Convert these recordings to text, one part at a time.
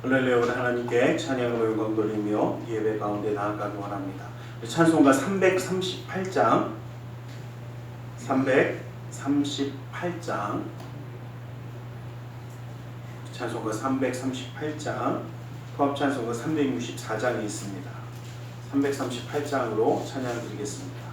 할렐루야. 하나님께 찬양으로 영광 돌리며 예배 가운데 나아가기 원합니다. 찬송가 338장 찬송가 338장 포함 찬송가 364장이 있습니다. 338장으로 찬양 드리겠습니다.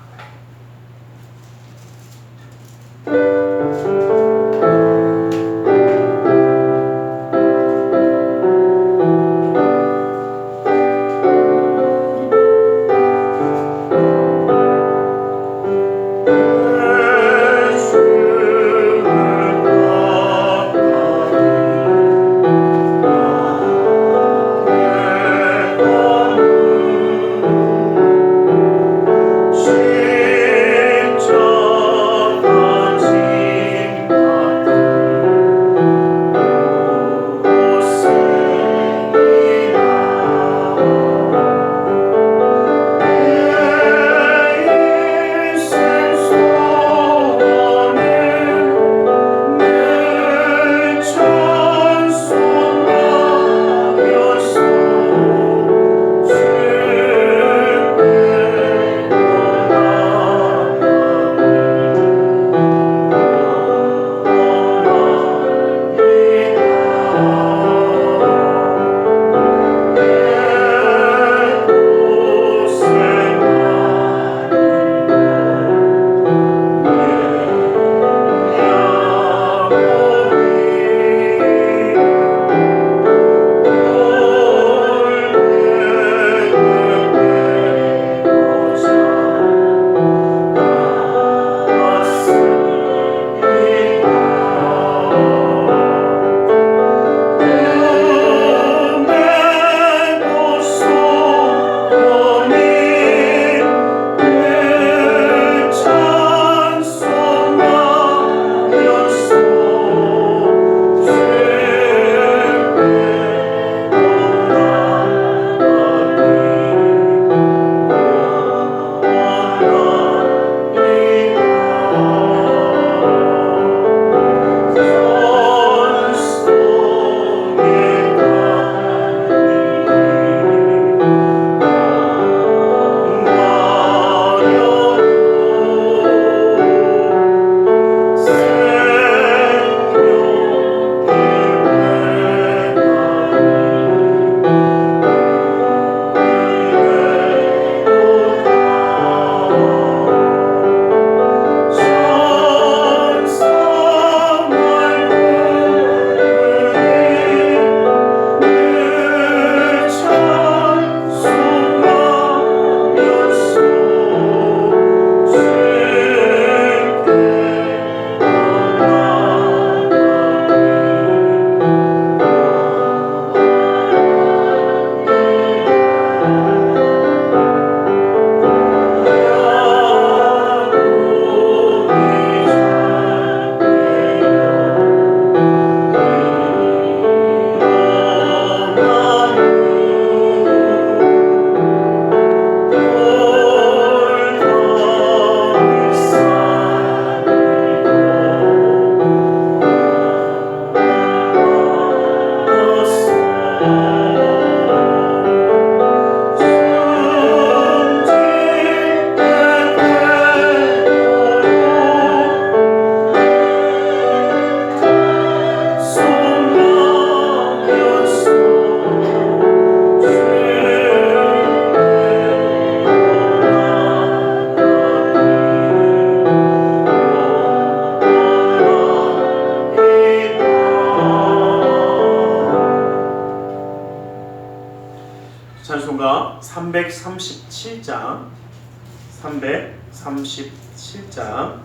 찬송가 337장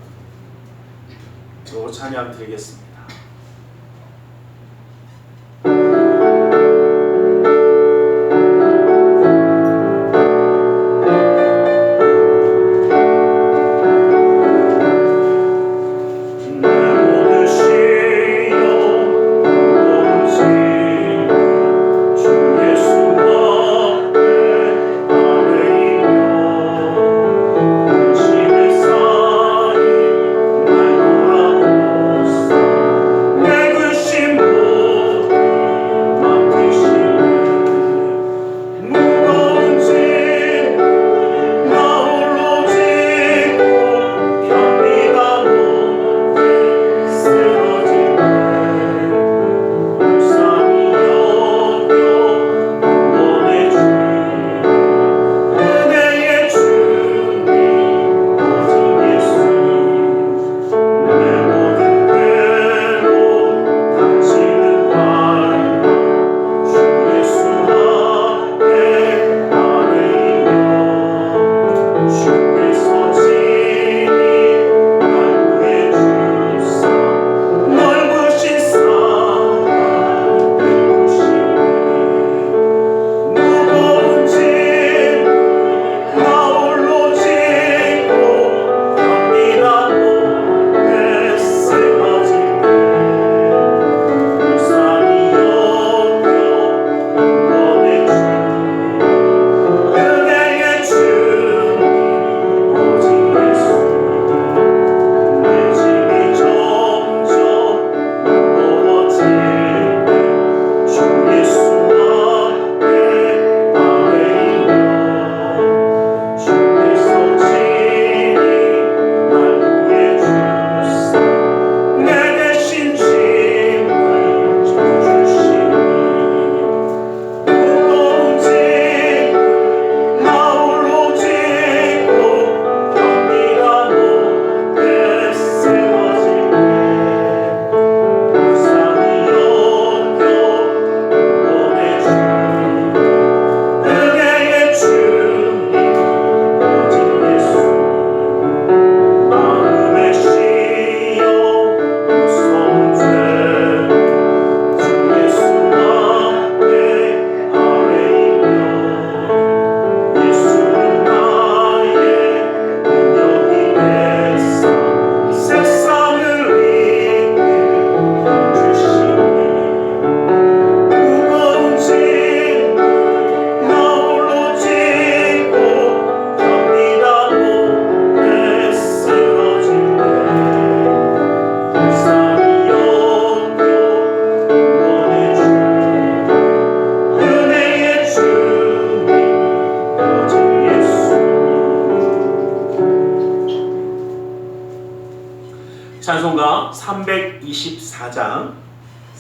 또 찬양 드리겠습니다. 주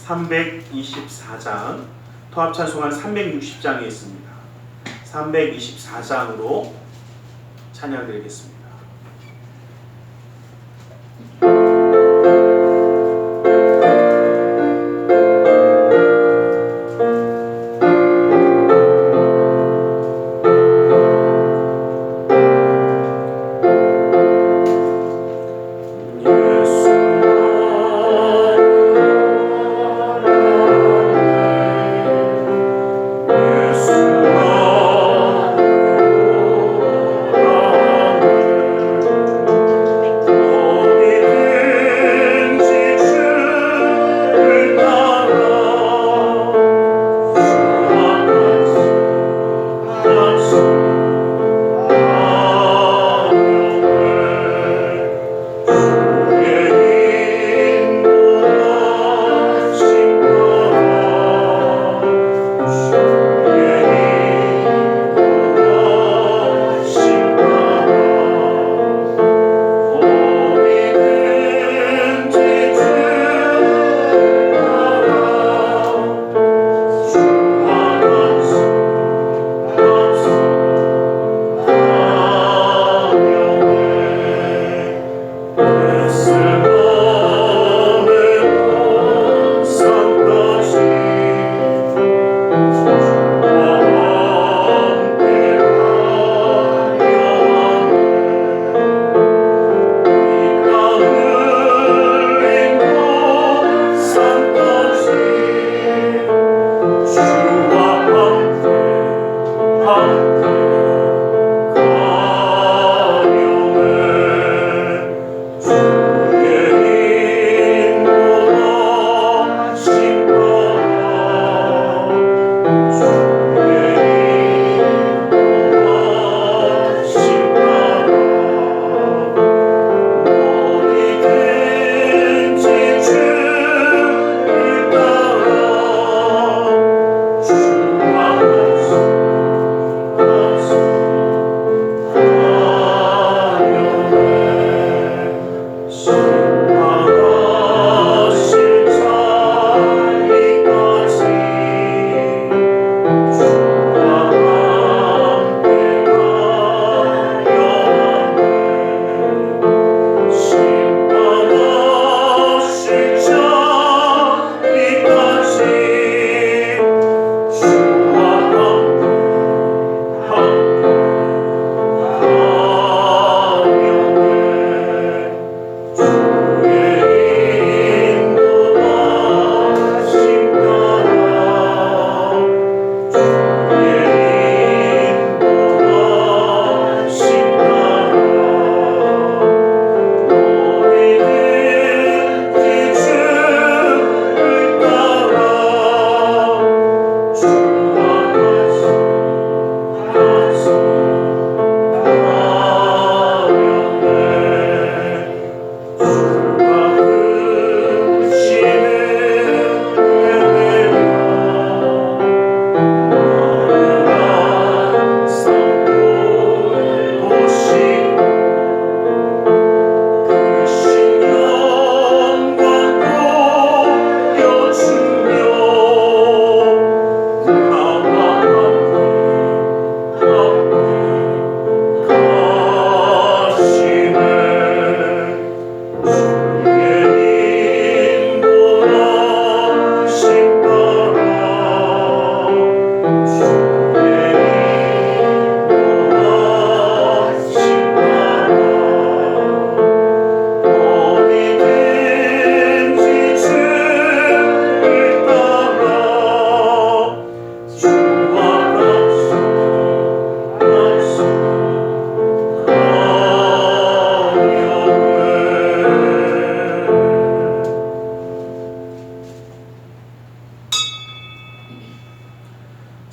324장 토합찬송한 360장에 있습니다. 324장으로 찬양드리겠습니다.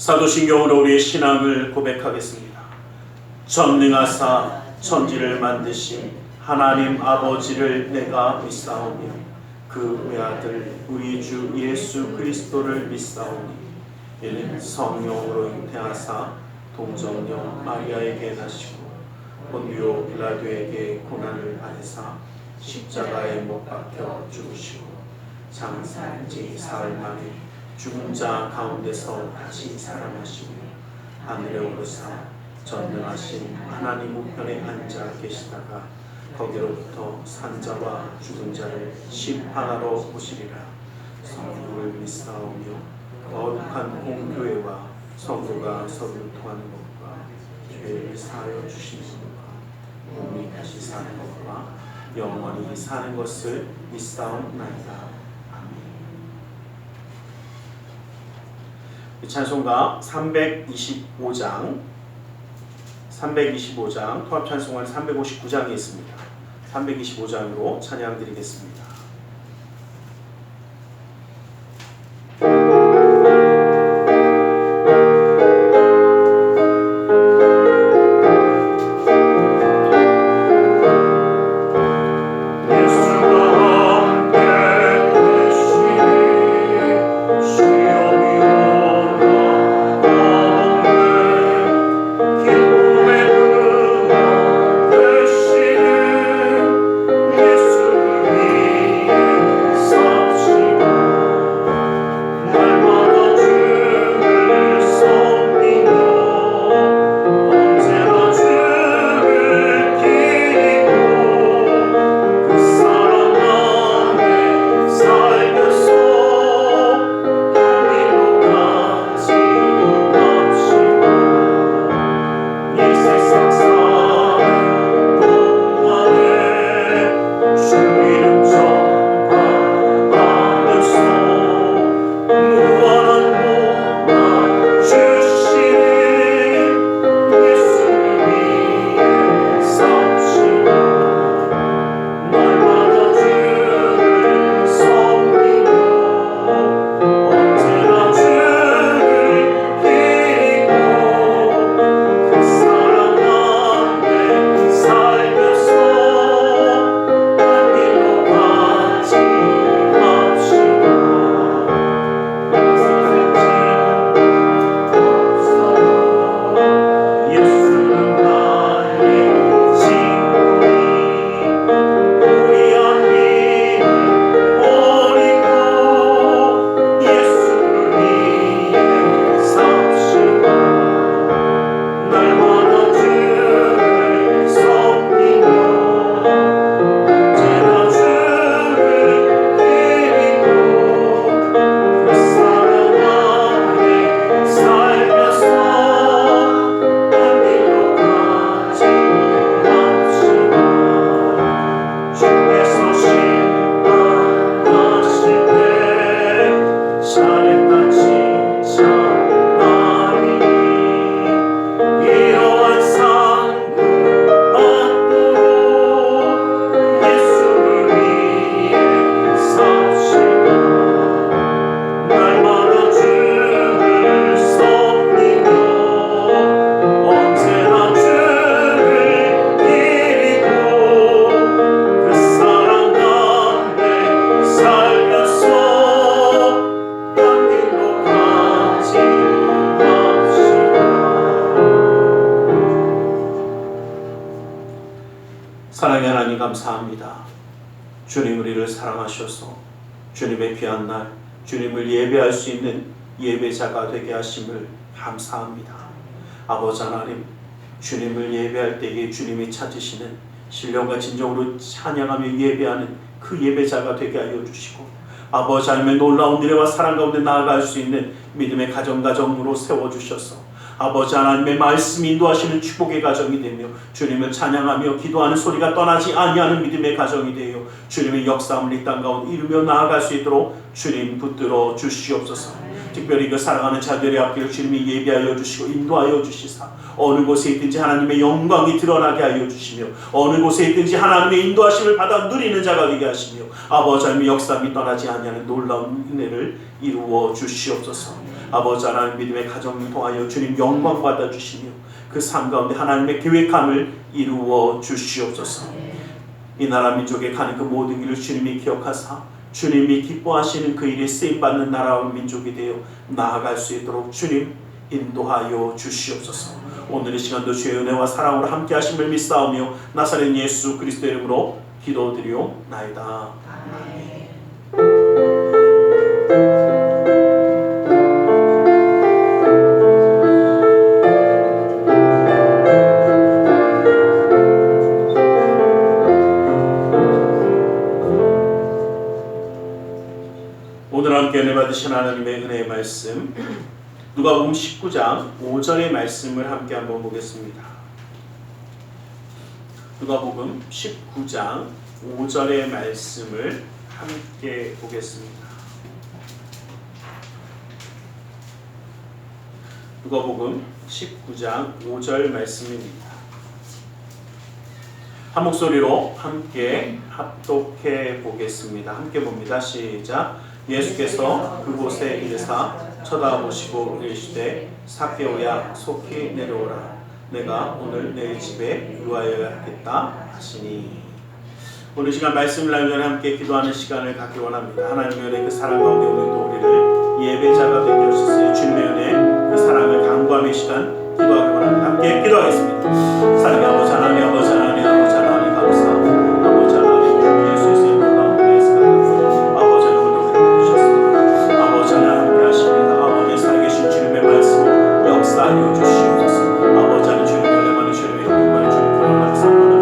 사도신경으로 우리의 신앙을 고백하겠습니다. 전능하사 천지를 만드신 하나님 아버지를 내가 믿사오며 그 외아들 우리 주 예수 그리스도를 믿사오니 이는 성령으로 잉태하사 동정녀 마리아에게 나시고 본디오 빌라도에게 고난을 받으사 십자가에 못 박혀 죽으시고 장사한 지 사흘 만에 죽은 자 가운데서 다시 살아나시며 하늘에 오르사 전능하신 하나님 우편에 앉아 계시다가 거기로부터 산자와 죽은 자를 심판하러 오시리라. 성령을 믿사오며 거룩한 공교회와 성도가 서로 통하는 것과 죄를 사하여 주시는 것과 몸이 다시 사는 것과 영원히 사는 것을 믿사옵나이다. 아멘. 찬송가 325장 통합찬송가는 359장이 있습니다. 325장으로 찬양 드리겠습니다. 사랑의 하나님 감사합니다. 주님 우리를 사랑하셔서 주님의 귀한 날 주님을 예배할 수 있는 예배자가 되게 하심을 감사합니다. 아버지 하나님, 주님을 예배할 때에 주님이 찾으시는 신령과 진정으로 찬양하며 예배하는 그 예배자가 되게 하여 주시고, 아버지 하나님의 놀라운 은혜와 사랑 가운데 나아갈 수 있는 믿음의 가정으로 세워주셔서 아버지 하나님의 말씀 인도하시는 축복의 가정이 되며 주님을 찬양하며 기도하는 소리가 떠나지 아니하는 믿음의 가정이 되어 주님의 역사함을 이 땅 가운데 이루며 나아갈 수 있도록 주님 붙들어 주시옵소서. 특별히 그 사랑하는 자들의 앞길을 주님이 예비하여 주시고 인도하여 주시사 어느 곳에 있든지 하나님의 영광이 드러나게 하여 주시며 어느 곳에 있든지 하나님의 인도하심을 받아 누리는 자가 되게 하시며 아버지 하나님의 역사함이 떠나지 아니하는 놀라운 은혜를 이루어 주시옵소서. 아버지 하나님 믿음의 가정을 통하여 주님 영광 받아 주시며 그 삶 가운데 하나님의 계획함을 이루어 주시옵소서. 이 나라 민족에 가는 그 모든 길을 주님이 기억하사 주님이 기뻐하시는 그 일에 쓰임받는 나라와 민족이 되어 나아갈 수 있도록 주님 인도하여 주시옵소서. 오늘 이 시간도 주의 은혜와 사랑으로 함께 하심을 믿사오며 나사렛 예수 그리스도의 이름으로 기도드리옵나이다. 아멘. 오늘 함께 은혜 받으신 하나님의 은혜의 말씀, 누가복음 19장 5절의 말씀을 함께 한번 보겠습니다. 누가복음 19장 5절의 말씀을 함께 보겠습니다. 누가복음 19장 5절 말씀입니다. 한 목소리로 함께 합독해 보겠습니다. 함께 봅니다. 시작. 예수께서 그곳에 이르사 쳐다보시고 이르시되 삭개오야 속히 내려오라. 내가 오늘 내 집에 누워야 하겠다 하시니. 오늘 시간 말씀을 나누기 전에 함께 기도하는 시간을 갖기 원합니다. 하나님의 은혜 그 사랑 가운데 오늘도 우리를 예배자가 되게 하셨으니 주님의 은혜 그 사랑을 간구하는 시간 기도하기 원합니다. 함께 기도하겠습니다. 사랑의 아버지 하나님, 아버지 하나님, 아버지 하나님 감사합니다. 아버지 하나님 주 예수의 놀라운 은혜에서 아버지 하나님 우리를 주셨습니다. 아버지 하나님 함께 하십니다. 아버지 살아계신 주님의 말씀 역사하여 주시옵소서. 아버지 하나님 주님의 은혜만이 주님의 행복만이 주님의 편안하게 삼는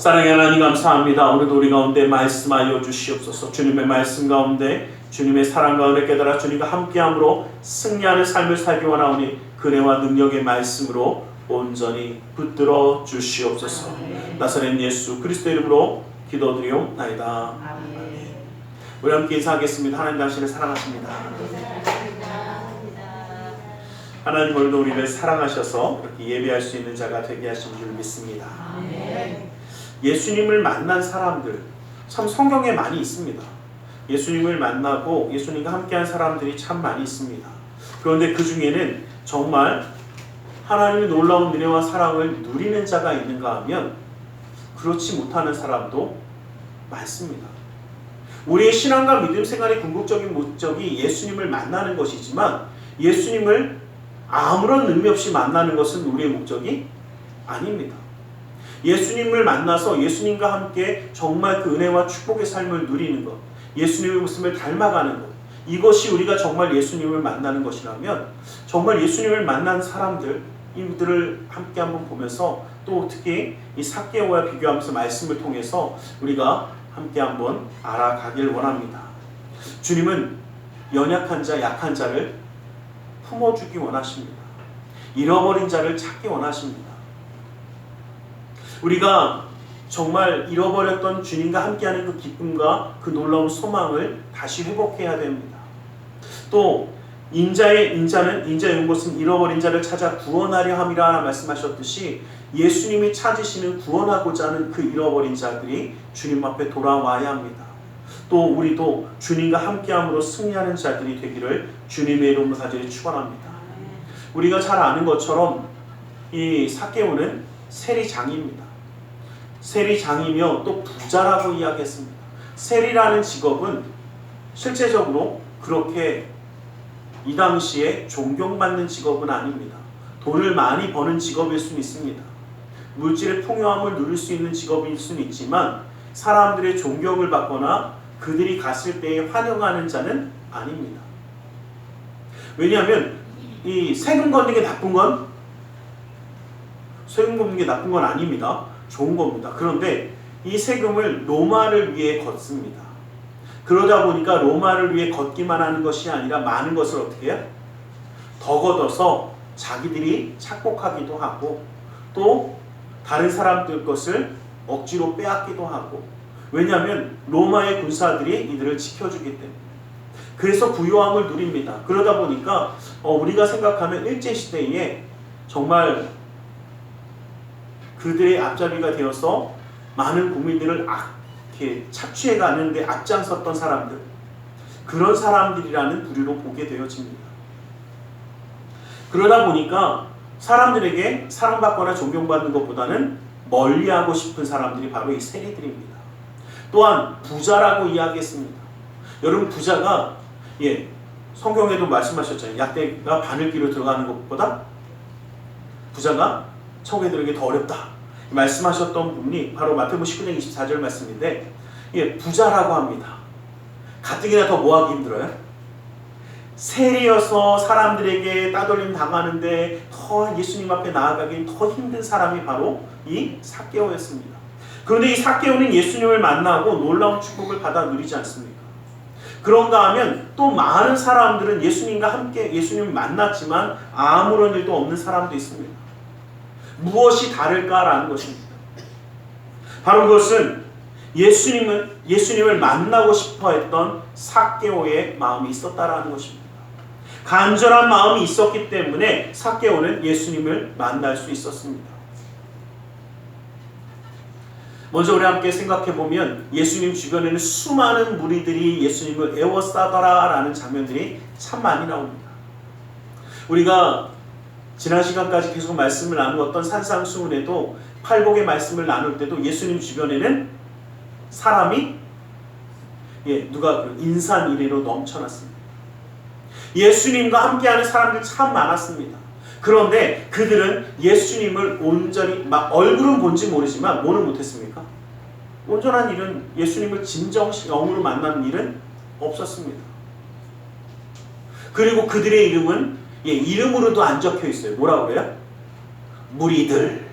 사랑의 하나님 감사합니다. 오늘도 우리 가운데 말씀하여 주시옵소서. 주님의 말씀 가운데 주님의 사랑 가운데 깨달아 주님과 함께함으로 승리하는 삶을 살기 원하오니 그네와 능력의 말씀으로 온전히 붙들어 주시옵소서. 나사렛 예수 그리스도의 이름으로 기도드리옵나이다. 아멘. 우리 함께 인사하겠습니다. 하나님 당신을 사랑하십니다. 하나님 오늘도 우리를 사랑하셔서 이렇게 예배할 수 있는 자가 되게 하신 줄 믿습니다. 아멘. 예수님을 만난 사람들 참 성경에 많이 있습니다. 예수님을 만나고 예수님과 함께한 사람들이 참 많이 있습니다. 그런데 그 중에는 정말 하나님의 놀라운 은혜와 사랑을 누리는 자가 있는가 하면 그렇지 못하는 사람도 많습니다. 우리의 신앙과 믿음 생활의 궁극적인 목적이 예수님을 만나는 것이지만 예수님을 아무런 의미 없이 만나는 것은 우리의 목적이 아닙니다. 예수님을 만나서 예수님과 함께 정말 그 은혜와 축복의 삶을 누리는 것, 예수님의 모습을 닮아가는 것, 이것이 우리가 정말 예수님을 만나는 것이라면 정말 예수님을 만난 사람들, 이들을 함께 한번 보면서 또 특히 이 삭개오와 비교하면서 말씀을 통해서 우리가 함께 한번 알아가길 원합니다. 주님은 연약한 자, 약한 자를 품어주기 원하십니다. 잃어버린 자를 찾기 원하십니다. 우리가 정말 잃어버렸던 주님과 함께하는 그 기쁨과 그 놀라운 소망을 다시 회복해야 됩니다. 또 인자의 온 것은 잃어버린 자를 찾아 구원하려 함이라 말씀하셨듯이 예수님이 찾으시는 구원하고자 하는 그 잃어버린 자들이 주님 앞에 돌아와야 합니다. 또 우리도 주님과 함께함으로 승리하는 자들이 되기를 주님의 이름으로 간절히 축원합니다. 우리가 잘 아는 것처럼 이 삭개오는 세리장입니다. 세리장이며 또 부자라고 이야기했습니다. 세리라는 직업은 실제적으로 그렇게 이 당시에 존경받는 직업은 아닙니다. 돈을 많이 버는 직업일 수는 있습니다. 물질의 풍요함을 누릴 수 있는 직업일 수는 있지만 사람들의 존경을 받거나 그들이 갔을 때에 환영하는 자는 아닙니다. 왜냐하면 이 세금 걷는 게 나쁜 건 아닙니다. 좋은 겁니다. 그런데 이 세금을 로마를 위해 걷습니다. 그러다 보니까 로마를 위해 걷기만 하는 것이 아니라 많은 것을 어떻게 해요? 더 걷어서 자기들이 착복하기도 하고 또 다른 사람들 것을 억지로 빼앗기도 하고, 왜냐하면 로마의 군사들이 이들을 지켜주기 때문에. 그래서 부유함을 누립니다. 그러다 보니까 우리가 생각하면 일제시대에 정말 그들의 앞잡이가 되어서 많은 국민들을 이렇게 착취해 가는데 앞장섰던 사람들, 그런 사람들이라는 부류로 보게 되어집니다. 그러다 보니까 사람들에게 사랑받거나 존경받는 것보다는 멀리하고 싶은 사람들이 바로 이 세리들입니다. 또한 부자라고 이야기했습니다. 여러분, 부자가 성경에도 말씀하셨잖아요. 약대가 바늘기로 들어가는 것보다 부자가 천국에 들어가기 더 어렵다 말씀하셨던 분이 바로 마태복음 19장 24절 말씀인데, 부자라고 합니다. 가뜩이나 더 뭐하기 힘들어요? 세리여서 사람들에게 따돌림 당하는데 더 예수님 앞에 나아가기 더 힘든 사람이 바로 이 삭개오였습니다. 그런데 이 삭개오는 예수님을 만나고 놀라운 축복을 받아 누리지 않습니까? 그런가 하면 또 많은 사람들은 예수님과 함께 예수님을 만났지만 아무런 일도 없는 사람도 있습니다. 무엇이 다를까라는 것입니다. 바로 그것은 예수님을 만나고 싶어 했던 삭개오의 마음이 있었다라는 것입니다. 간절한 마음이 있었기 때문에 삭개오는 예수님을 만날 수 있었습니다. 먼저 우리 함께 생각해보면 예수님 주변에는 수많은 무리들이 예수님을 애워싸더라 라는 장면들이 참 많이 나옵니다. 우리가 지난 시간까지 계속 말씀을 나누었던 산상수훈에도 팔복의 말씀을 나눌 때도 예수님 주변에는 사람이 누가 인산이래로 넘쳐났습니다. 예수님과 함께하는 사람들 참 많았습니다. 그런데 그들은 예수님을 온전히 얼굴은 본지 모르지만 뭐는 못했습니까? 온전한 일은 예수님을 진정 영으로 만나는 일은 없었습니다. 그리고 그들의 이름은 이름으로도 안 적혀 있어요. 뭐라고 그래요? 무리들.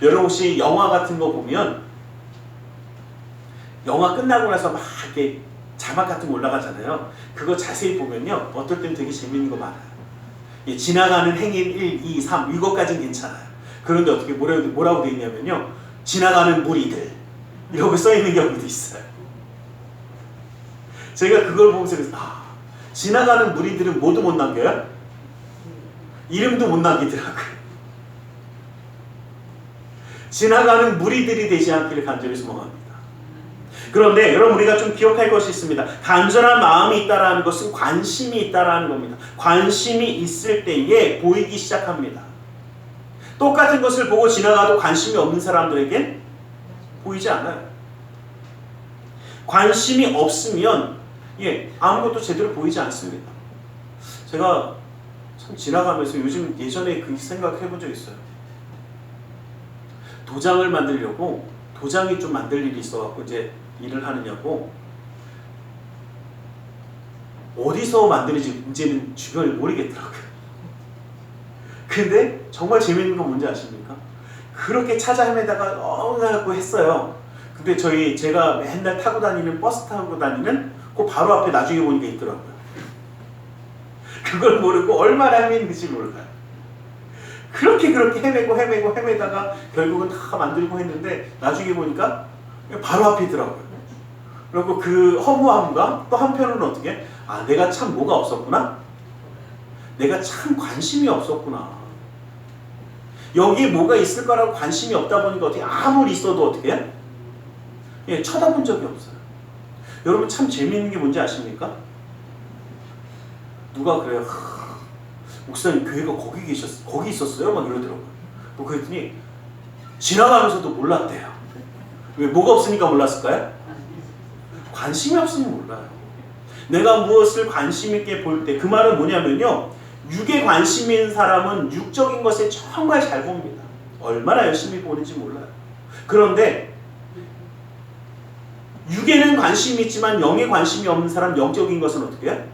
여러분 혹시 영화 같은 거 보면 영화 끝나고 나서 막 이렇게 자막 같은 거 올라가잖아요. 그거 자세히 보면요, 어떨 땐 되게 재밌는 거 많아요. 지나가는 행인 1, 2, 3 이것까지는 괜찮아요. 그런데 어떻게 뭐라고 되어 있냐면요, 지나가는 무리들 이렇게 써 있는 경우도 있어요. 제가 그걸 보면서 지나가는 무리들은 모두 못 남겨요? 이름도 못 남기더라고요. 지나가는 무리들이 되지 않기를 간절히 소망합니다. 그런데 여러분, 우리가 좀 기억할 것이 있습니다. 간절한 마음이 있다라는 것은 관심이 있다라는 겁니다. 관심이 있을 때에 보이기 시작합니다. 똑같은 것을 보고 지나가도 관심이 없는 사람들에겐 보이지 않아요. 관심이 없으면 아무것도 제대로 보이지 않습니다. 제가 참 지나가면서 예전에 그 생각을 해본 적 있어요. 도장을 만들려고 도장이 좀 만들 일이 있어갖고 이제 일을 하느냐고, 어디서 만드는지 이제는 주변을 모르겠더라고요. 근데 정말 재밌는 건 뭔지 아십니까? 그렇게 찾아 헤매다가 해갖고 했어요. 근데 제가 맨날 타고 다니는 버스 타고 다니는 그 바로 앞에 나중에 보니까 있더라고요. 그걸 모르고 얼마나 헤매는지 몰라요. 그렇게 헤매다가 결국은 다 만들고 했는데 나중에 보니까 바로 앞에 있더라고요. 그리고 그 허무함과 또 한편으로는 어떻게, 내가 참 뭐가 없었구나? 내가 참 관심이 없었구나. 여기에 뭐가 있을 거라고 관심이 없다 보니까 어떻게 아무리 있어도 어떻게 해? 예, 쳐다본 적이 없어요. 여러분 참 재미있는 게 뭔지 아십니까? 누가 그래요. 목사님 교회가 거기 있었어요? 막 이러더라고요. 뭐 그랬더니 지나가면서도 몰랐대요. 왜? 뭐가 없으니까 몰랐을까요? 관심이 없으면 몰라요. 내가 무엇을 관심 있게 볼 때, 그 말은 뭐냐면요, 육에 관심 있는 사람은 육적인 것에 정말 잘 봅니다. 얼마나 열심히 보는지 몰라요. 그런데 육에는 관심이 있지만 영에 관심이 없는 사람, 영적인 것은 어떻게 해요?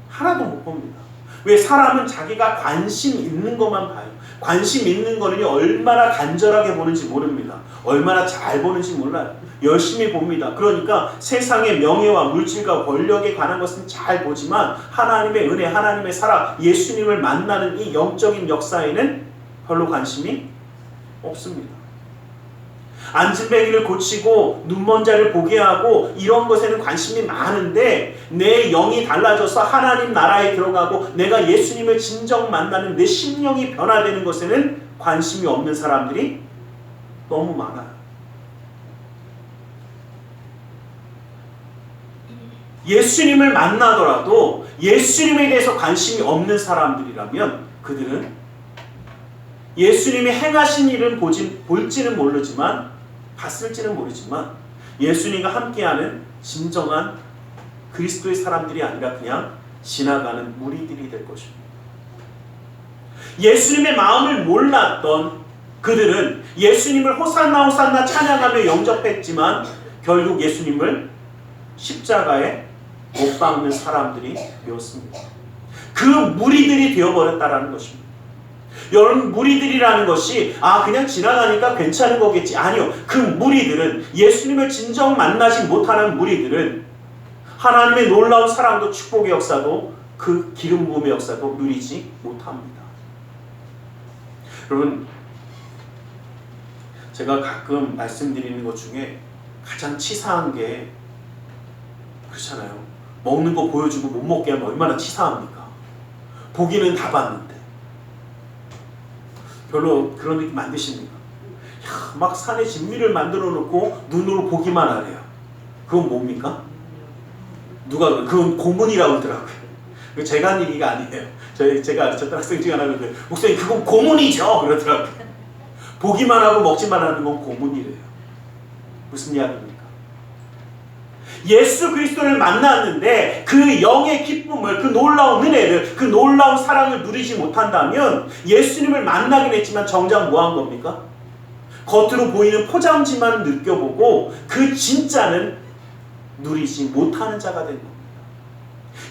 하나도 못 봅니다. 왜? 사람은 자기가 관심 있는 것만 봐요. 관심 있는 거는요, 얼마나 간절하게 보는지 모릅니다. 얼마나 잘 보는지 몰라요. 열심히 봅니다. 그러니까 세상의 명예와 물질과 권력에 관한 것은 잘 보지만 하나님의 은혜, 하나님의 사랑, 예수님을 만나는 이 영적인 역사에는 별로 관심이 없습니다. 안진뱅이를 고치고 눈먼 자를 보게 하고 이런 것에는 관심이 많은데, 내 영이 달라져서 하나님 나라에 들어가고 내가 예수님을 진정 만나는 내 심령이 변화되는 것에는 관심이 없는 사람들이 너무 많아요. 예수님을 만나더라도 예수님에 대해서 관심이 없는 사람들이라면 그들은 예수님이 행하신 일은 볼지는 모르지만, 봤을지는 모르지만 예수님과 함께하는 진정한 그리스도의 사람들이 아니라 그냥 지나가는 무리들이 될 것입니다. 예수님의 마음을 몰랐던 그들은 예수님을 호산나 호산나 찬양하며 영접했지만 결국 예수님을 십자가에 못 박는 사람들이 되었습니다. 그 무리들이 되어버렸다라는 것입니다. 여러분, 무리들이라는 것이 그냥 지나가니까 괜찮은 거겠지. 아니요. 그 무리들은, 예수님을 진정 만나지 못하는 무리들은 하나님의 놀라운 사랑도 축복의 역사도 그 기름 부음의 역사도 누리지 못합니다. 여러분, 제가 가끔 말씀드리는 것 중에 가장 치사한 게, 그렇잖아요. 먹는 거 보여주고 못 먹게 하면 얼마나 치사합니까? 보기는 다 봤는데. 별로 그런 느낌 안 드십니까? 막 산에 진미를 만들어 놓고 눈으로 보기만 하래요. 그건 뭡니까? 그건 고문이라고 하더라고요. 제가 한 얘기가 아니에요. 제가 가르쳤던 학생 중에 하나 그러는데, 목사님 그건 고문이죠! 그러더라고요. 보기만 하고 먹지만 하는 건 고문이래요. 무슨 이야기입니까? 예수 그리스도를 만났는데 그 영의 기쁨을, 그 놀라운 은혜를, 그 놀라운 사랑을 누리지 못한다면 예수님을 만나긴 했지만 정작 뭐 한 겁니까? 겉으로 보이는 포장지만 느껴보고 그 진짜는 누리지 못하는 자가 된 겁니다.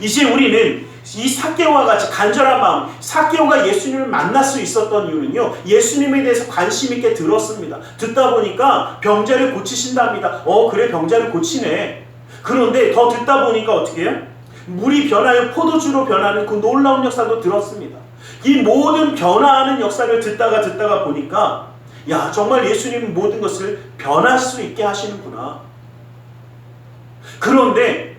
이제 우리는 이 삭개오와 같이 간절한 마음, 삭개오가 예수님을 만날 수 있었던 이유는요, 예수님에 대해서 관심 있게 들었습니다. 듣다 보니까 병자를 고치신답니다. 그래, 병자를 고치네. 그런데 더 듣다 보니까 어떻게 해요? 물이 변하여 포도주로 변하는 그 놀라운 역사도 들었습니다. 이 모든 변화하는 역사를 듣다가 보니까, 야, 정말 예수님은 모든 것을 변할 수 있게 하시는구나. 그런데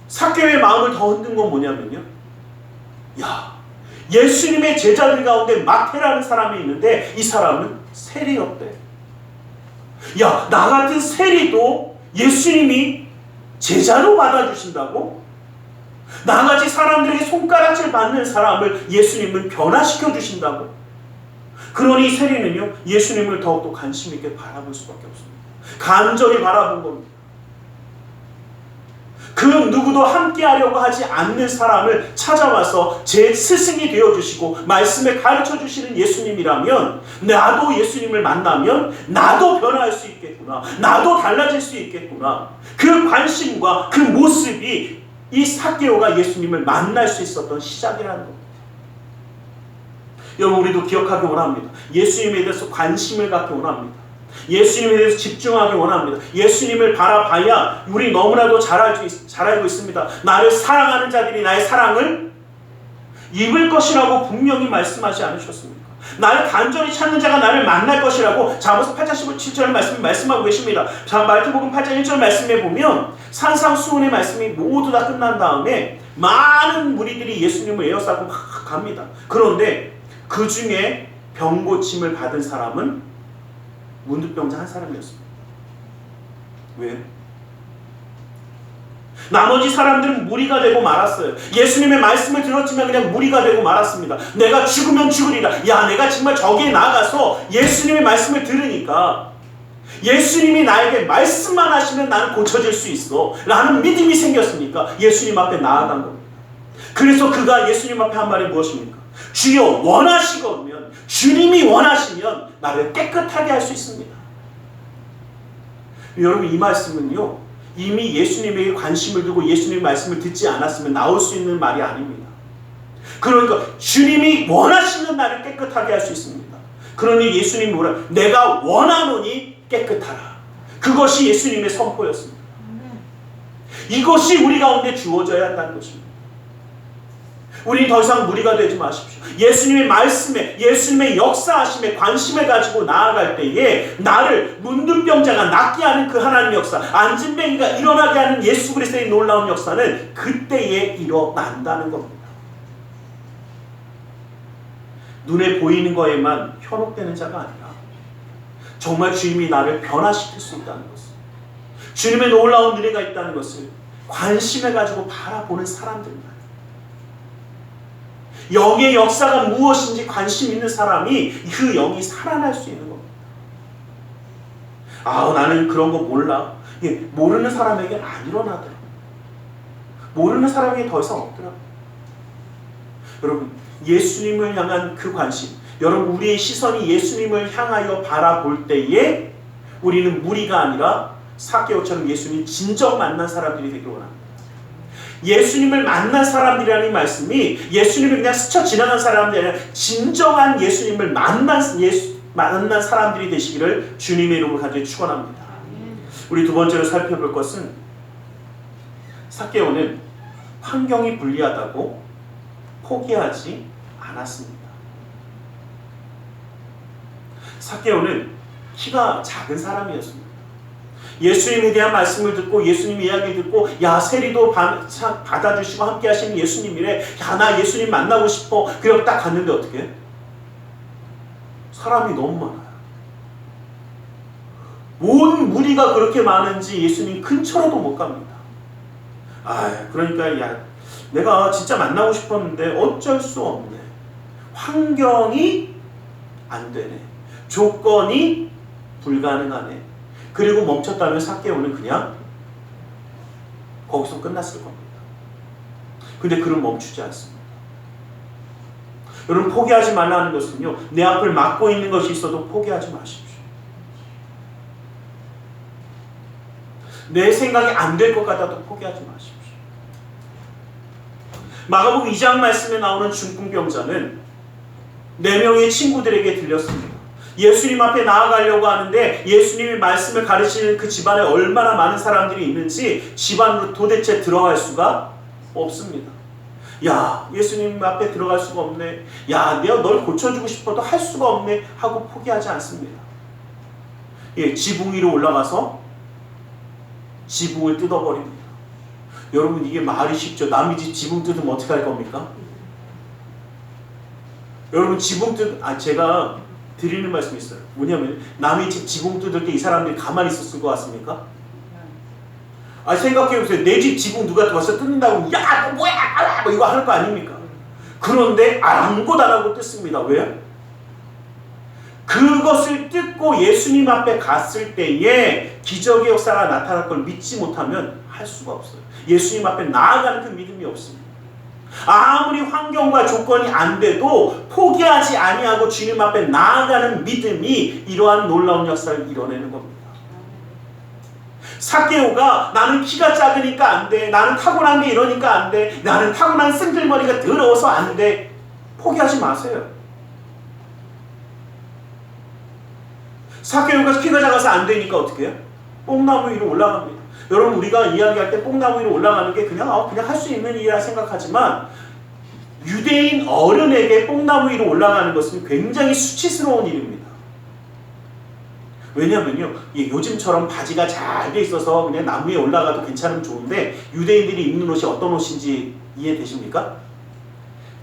삭개오의 마음을 더 흔든 건 뭐냐면요, 야, 예수님의 제자들 가운데 마태라는 사람이 있는데 이 사람은 세리였대. 야, 나 같은 세리도 예수님이 제자로 받아주신다고? 나같이 사람들에게 손가락질 받는 사람을 예수님은 변화시켜 주신다고? 그러니 세리는요, 예수님을 더욱더 관심 있게 바라볼 수밖에 없습니다. 간절히 바라본 겁니다. 그 누구도 함께하려고 하지 않는 사람을 찾아와서 제 스승이 되어주시고 말씀을 가르쳐주시는 예수님이라면, 나도 예수님을 만나면 나도 변화할 수 있겠구나, 나도 달라질 수 있겠구나. 그 관심과 그 모습이 이 삭개오가 예수님을 만날 수 있었던 시작이라는 겁니다. 여러분, 우리도 기억하기 원합니다. 예수님에 대해서 관심을 갖기 원합니다. 예수님에 대해서 집중하기 원합니다. 예수님을 바라봐야 우리 너무나도 잘 알고 있습니다. 나를 사랑하는 자들이 나의 사랑을 입을 것이라고 분명히 말씀하지 않으셨습니까? 나를 간절히 찾는 자가 나를 만날 것이라고 잠언서 8장 17절 말씀하고 계십니다. 자, 마태복음 8장 1절 말씀에 보면 산상수훈의 말씀이 모두 다 끝난 다음에 많은 무리들이 예수님을 에워싸고 막 갑니다. 그런데 그 중에 병 고침을 받은 사람은 문둥병자 한 사람이었습니다. 왜요? 나머지 사람들은 무리가 되고 말았어요. 예수님의 말씀을 들었지만 그냥 무리가 되고 말았습니다. 내가 죽으면 죽으리라. 야, 내가 정말 저기에 나가서 예수님의 말씀을 들으니까 예수님이 나에게 말씀만 하시면 나는 고쳐질 수 있어 라는 믿음이 생겼으니까 예수님 앞에 나아간 겁니다. 그래서 그가 예수님 앞에 한 말이 무엇입니까? 주여 원하시거든, 주님이 원하시면 나를 깨끗하게 할 수 있습니다. 여러분, 이 말씀은요, 이미 예수님에게 관심을 두고 예수님의 말씀을 듣지 않았으면 나올 수 있는 말이 아닙니다. 그러니까 주님이 원하시면 나를 깨끗하게 할 수 있습니다. 그러니 예수님이 뭐라? 내가 원하노니 깨끗하라. 그것이 예수님의 선포였습니다. 이것이 우리 가운데 주어져야 한다는 것입니다. 우리 더 이상 무리가 되지 마십시오. 예수님의 말씀에, 예수님의 역사하심에 관심을 가지고 나아갈 때에 나를 문둥병자가 낫게 하는 그 하나님의 역사, 안진뱅이가 일어나게 하는 예수 그리스도의 놀라운 역사는 그때에 일어난다는 겁니다. 눈에 보이는 거에만 현혹되는 자가 아니라 정말 주님이 나를 변화시킬 수 있다는 것을, 주님의 놀라운 은혜가 있다는 것을 관심을 가지고 바라보는 사람들입니다. 영의 역사가 무엇인지 관심 있는 사람이 그 영이 살아날 수 있는 겁니다. 아, 나는 그런 거 몰라. 모르는 사람에게 안 일어나더라. 모르는 사람에게 더 이상 없더라. 여러분, 예수님을 향한 그 관심, 여러분, 우리의 시선이 예수님을 향하여 바라볼 때에 우리는 무리가 아니라 삭개오처럼 예수님 진정 만난 사람들이 되기를 원합니다. 예수님을 만난 사람들이라는 말씀이 예수님을 그냥 스쳐 지나간 사람들이 아니라 진정한 예수님을 만난 사람들이 되시기를 주님의 이름으로 간절히 축원합니다. 우리 두 번째로 살펴볼 것은 삭개오는 환경이 불리하다고 포기하지 않았습니다. 삭개오는 키가 작은 사람이었습니다. 예수님에 대한 말씀을 듣고 예수님 이야기를 듣고, 야, 세리도 받아주시고 함께 하시는 예수님이래. 야, 나 예수님 만나고 싶어. 그래서 딱 갔는데 어떻게 해? 사람이 너무 많아요. 뭔 무리가 그렇게 많은지 예수님 근처로도 못 갑니다. 그러니까 야, 내가 진짜 만나고 싶었는데 어쩔 수 없네. 환경이 안 되네. 조건이 불가능하네. 그리고 멈췄다면 삭개오는 그냥 거기서 끝났을 겁니다. 근데 그는 멈추지 않습니다. 여러분, 포기하지 말라는 것은요, 내 앞을 막고 있는 것이 있어도 포기하지 마십시오. 내 생각이 안 될 것 같아도 포기하지 마십시오. 마가복음 2장 말씀에 나오는 중풍병자는 4명의 친구들에게 들렸습니다. 예수님 앞에 나아가려고 하는데 예수님의 말씀을 가르치는 그 집안에 얼마나 많은 사람들이 있는지 집안으로 도대체 들어갈 수가 없습니다. 야, 예수님 앞에 들어갈 수가 없네. 야, 내가 널 고쳐주고 싶어도 할 수가 없네 하고 포기하지 않습니다. 지붕 위로 올라가서 지붕을 뜯어버립니다. 여러분, 이게 말이 쉽죠? 남의 집 지붕 뜯으면 어떻게 할 겁니까? 여러분, 제가 드리는 말씀이 있어요. 뭐냐면, 남의 집 지붕 뜯을 때 이 사람들이 가만히 있었을 것 같습니까? 생각해보세요. 내 집 지붕 누가 와서 뜯는다고, 야, 너 뭐야! 뭐 이거 하는 거 아닙니까? 그런데 아무것도 안 하고 뜯습니다. 왜요? 그것을 뜯고 예수님 앞에 갔을 때에 기적의 역사가 나타날 걸 믿지 못하면 할 수가 없어요. 예수님 앞에 나아가는 그 믿음이 없습니다. 아무리 환경과 조건이 안 돼도 포기하지 아니하고 주님 앞에 나아가는 믿음이 이러한 놀라운 역사를 이뤄내는 겁니다. 삭개오가 나는 키가 작으니까 안 돼, 나는 타고난 게 이러니까 안 돼, 나는 타고난 승질머리가 더러워서 안 돼, 포기하지 마세요. 삭개오가 키가 작아서 안 되니까 어떻게 해요? 뽕나무 위로 올라갑니다. 여러분, 우리가 이야기할 때 뽕나무 위로 올라가는 게 그냥 할 수 있는 일이라 생각하지만, 유대인 어른에게 뽕나무 위로 올라가는 것은 굉장히 수치스러운 일입니다. 왜냐면요, 요즘처럼 바지가 잘 돼 있어서 그냥 나무 위에 올라가도 괜찮으면 좋은데 유대인들이 입는 옷이 어떤 옷인지 이해되십니까?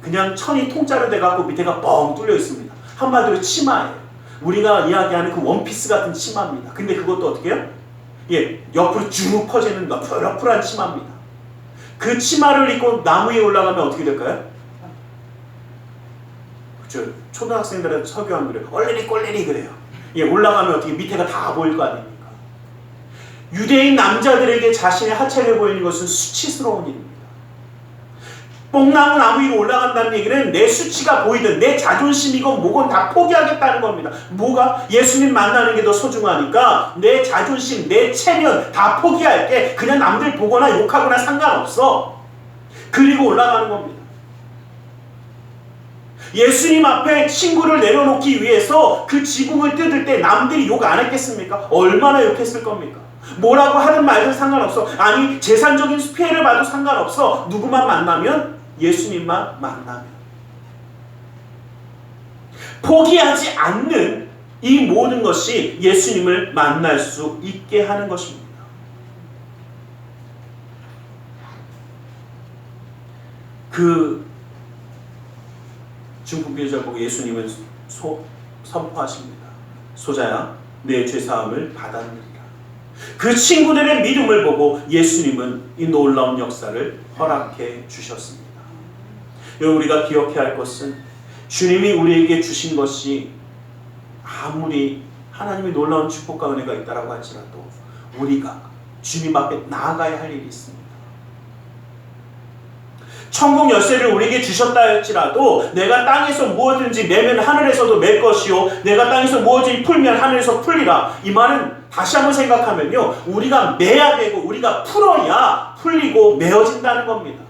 그냥 천이 통짜로 돼갖고 밑에가 뻥 뚫려 있습니다. 한마디로 치마예요. 우리가 이야기하는 그 원피스 같은 치마입니다. 근데 그것도 어떻게 해요? 옆으로 쭉 퍼지는 러플러플한 치마입니다. 그 치마를 입고 나무 위에 올라가면 어떻게 될까요? 그렇죠. 초등학생들한테 설교하면 그래요. 얼레리 꼴레리 그래요. 올라가면 어떻게 밑에가 다 보일 거 아닙니까? 유대인 남자들에게 자신의 하체를 보이는 것은 수치스러운 일입니다. 뽕나무 나무 위로 올라간다는 얘기는 내 수치가 보이든 내 자존심이건 뭐건 다 포기하겠다는 겁니다. 뭐가? 예수님 만나는 게 더 소중하니까 내 자존심, 내 체면 다 포기할게. 그냥 남들 보거나 욕하거나 상관없어. 그리고 올라가는 겁니다. 예수님 앞에 친구를 내려놓기 위해서 그 지붕을 뜯을 때 남들이 욕 안 했겠습니까? 얼마나 욕했을 겁니까? 뭐라고 하든 말든 상관없어. 아니 재산적인 피해를 봐도 상관없어. 누구만 만나면? 예수님만 만나면. 포기하지 않는 이 모든 것이 예수님을 만날 수 있게 하는 것입니다. 그 중풍병자를 보고 예수님은 선포하십니다. 소자야, 내 죄사함을 받았느니라. 그 친구들의 믿음을 보고 예수님은 이 놀라운 역사를 허락해 주셨습니다. 여러분, 우리가 기억해야 할 것은 주님이 우리에게 주신 것이 아무리 하나님의 놀라운 축복과 은혜가 있다라고 할지라도 우리가 주님 앞에 나아가야 할 일이 있습니다. 천국 열쇠를 우리에게 주셨다 할지라도 내가 땅에서 무엇든지 매면 하늘에서도 맬 것이요 내가 땅에서 무엇든지 풀면 하늘에서 풀리라. 이 말은 다시 한번 생각하면요, 우리가 매야 되고 우리가 풀어야 풀리고 메어진다는 겁니다.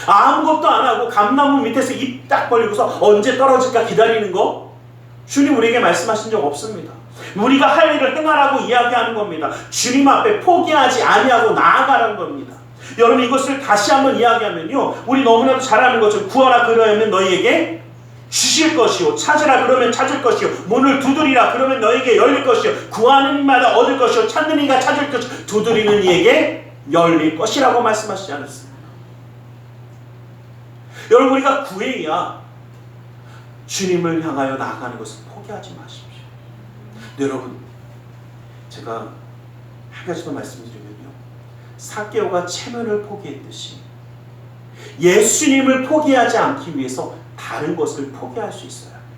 아무것도 안 하고 감나무 밑에서 입 딱 벌리고서 언제 떨어질까 기다리는 거? 주님 우리에게 말씀하신 적 없습니다. 우리가 할 일을 행하라고 이야기하는 겁니다. 주님 앞에 포기하지 아니하고 나아가라는 겁니다. 여러분, 이것을 다시 한번 이야기하면요, 우리 너무나도 잘 아는 것처럼 구하라 그러면 너희에게 주실 것이요 찾으라 그러면 찾을 것이요 문을 두드리라 그러면 너희에게 열릴 것이요 구하는 이마다 얻을 것이요 찾는 이가 찾을 것이요 두드리는 이에게 열릴 것이라고 말씀하시지 않았습니다. 여러분, 우리가 구해야 주님을 향하여 나아가는 것을 포기하지 마십시오. 여러분, 제가 한 가지 더 말씀드리면요, 삭개오가 체면을 포기했듯이 예수님을 포기하지 않기 위해서 다른 것을 포기할 수 있어야 합니다.